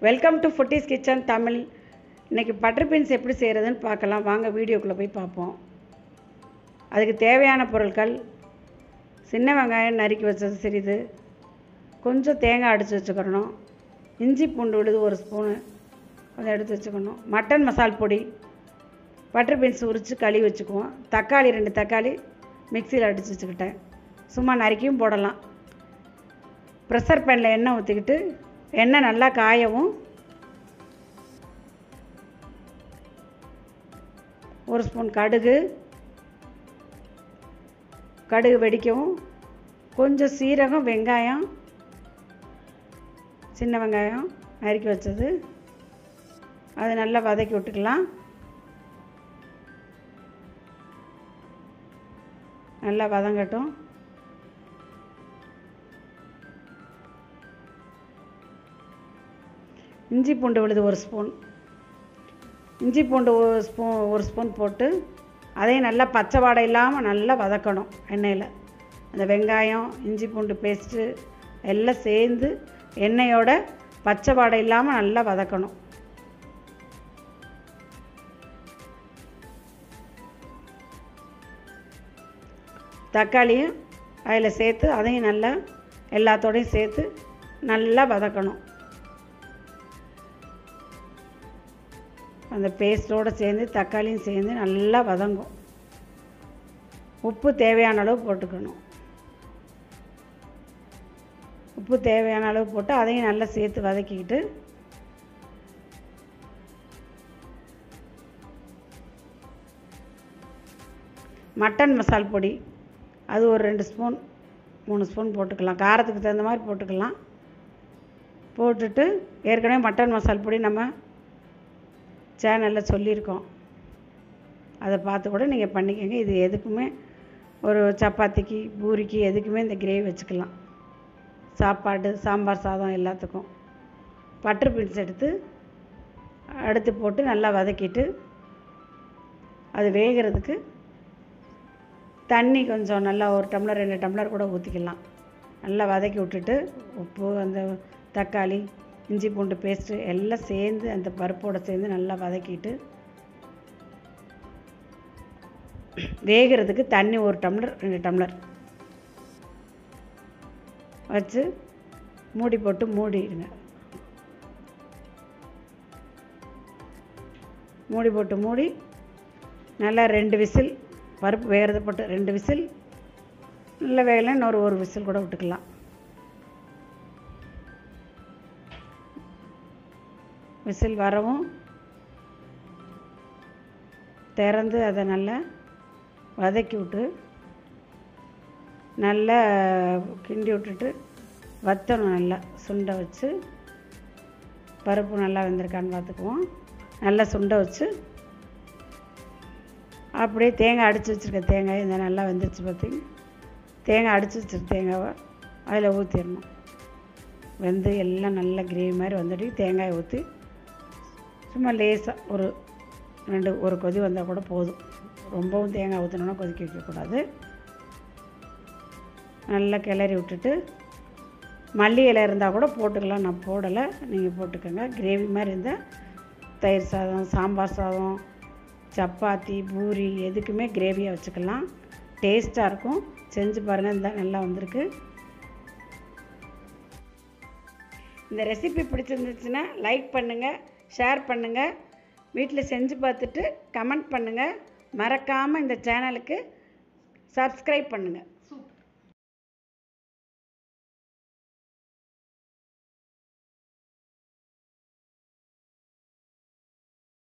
Welcome to foodies kitchen Tamil. இன்றைக்கி butter beans எப்படி செய்கிறதுன்னு பார்க்கலாம். வாங்க வீடியோக்குள்ளே போய் பார்ப்போம். அதுக்கு தேவையான பொருட்கள்: சின்ன வெங்காயம் நறுக்கி வச்சது சிறிது, கொஞ்சம் தேங்காய் அடித்து வச்சுக்கிறணும், இஞ்சி பூண்டு விழுது 1 ஸ்பூனு அதை எடுத்து வச்சுக்கணும், மட்டன் மசால் பொடி, பட்டர் பீன்ஸ் உரித்து கழுவி வச்சுக்குவோம், தக்காளி 2 தக்காளி மிக்சியில் அடித்து வச்சுக்கிட்டேன், சும்மா நறுக்கியும் போடலாம். ப்ரெஷர் பேனில் எண்ணெய் ஊற்றிக்கிட்டு எண்ணெய் நல்லா காயவும் 1 ஸ்பூன் கடுகு வெடிக்கவும், கொஞ்சம் சீரகம், வெங்காயம், சின்ன வெங்காயம் நறுக்கி வச்சது அது நல்லா வதக்கி விட்டுக்கலாம். நல்லா வதங்கட்டும். இஞ்சி பூண்டு விழுது 1 ஸ்பூன், இஞ்சி பூண்டு 1 ஸ்பூன் போட்டு அதையும் நல்லா பச்சை வாடை இல்லாமல் நல்லா வதக்கணும். எண்ணெயில் அந்த வெங்காயம் இஞ்சி பூண்டு பேஸ்ட்டு எல்லாம் சேர்ந்து எண்ணெயோட பச்சை வாடை இல்லாமல் நல்லா வதக்கணும். தக்காளியும் அதில் சேர்த்து அதையும் நல்லா எல்லாத்தோடையும் சேர்த்து நல்லா வதக்கணும். அந்த பேஸ்ட்டோடு சேர்ந்து தக்காளியும் சேர்ந்து நல்லா வதங்கும். உப்பு தேவையான அளவு போட்டுக்கணும். உப்பு தேவையான அளவு போட்டு அதையும் நல்லா சேர்த்து வதக்கிக்கிட்டு மட்டன் மசால் பொடி அது ஒரு 2 ஸ்பூன் 3 ஸ்பூன் போட்டுக்கலாம். காரத்துக்கு தகுந்த மாதிரி போட்டுக்கலாம். போட்டுட்டு ஏற்கனவே மட்டன் மசால் பொடி நம்ம சேனலில் சொல்லியிருக்கோம், அதை பார்த்து கூட நீங்கள் பண்ணிக்கோங்க. இது எதுக்குமே ஒரு சப்பாத்திக்கு பூரிக்கு எதுக்குமே இந்த கிரேவி வச்சுக்கலாம். சாப்பாடு சாம்பார் சாதம் எல்லாத்துக்கும். பட்டர் பீன்ஸ் எடுத்து போட்டு நல்லா வதக்கிட்டு அது வேகிறதுக்கு தண்ணி கொஞ்சம் நல்லா 1 டம்ளர் 2 டம்ளர் கூட ஊற்றிக்கலாம். நல்லா வதக்கி விட்டுட்டு உப்பு அந்த தக்காளி இஞ்சி பூண்டு பேஸ்ட்டு எல்லாம் சேர்ந்து அந்த பருப்போடு சேர்ந்து நல்லா வதக்கிட்டு வேகிறதுக்கு தண்ணி 1 டம்ளர் 2 டம்ளர் வச்சு மூடி போட்டு மூடிடுங்க. மூடி போட்டு மூடி நல்லா 2 விசில் பருப்பு வேகிறது போட்டு 2 விசில் நல்லா வேகலை, இன்னொரு 1 விசில் கூட விட்டுக்கலாம். விசில் வரவும் திறந்து அதை நல்லா வதக்கி விட்டு நல்லா கிண்டி விட்டுட்டு வற்றணும். நல்லா சுண்டை வச்சு பருப்பு நல்லா வெந்திருக்கான்னு பார்த்துக்குவோம். நல்லா சுண்டை வச்சு அப்படியே தேங்காய் அடித்து வச்சுருக்க தேங்காய் இந்த நல்லா வெந்துருச்சு பார்த்திங்க. தேங்காய் அடித்து வச்சுருக்க தேங்காவை அதில் ஊற்றிடணும். வெந்து எல்லாம் நல்லா கிரேவி மாதிரி வந்துட்டு தேங்காயை ஊற்றி சும்மா லேசாக ஒரு கொதி வந்தால் கூட போதும். ரொம்பவும் தேங்காய் ஊற்றணுன்னா கொதிக்க வைக்கக்கூடாது. நல்லா கிளறி விட்டுட்டு மல்லி இலை இருந்தால் கூட போட்டுக்கலாம். நான் போடலை, நீங்கள் போட்டுக்கோங்க. கிரேவி மாதிரி இருந்தால் தயிர் சாதம், சாம்பார் சாதம், சப்பாத்தி, பூரி எதுக்குமே கிரேவியாக வச்சுக்கலாம். டேஸ்ட்டாக இருக்கும். செஞ்சு பாருங்கள். இந்த நல்லா வந்திருக்கு. இந்த ரெசிபி பிடிச்சிருந்துச்சுன்னா லைக் பண்ணுங்கள், ஷேர் பண்ணுங்கள், வீட்டில் செஞ்சு பார்த்துட்டு கமெண்ட் பண்ணுங்கள். மறக்காமல் இந்த சேனலுக்கு சப்ஸ்கிரைப் பண்ணுங்கள்.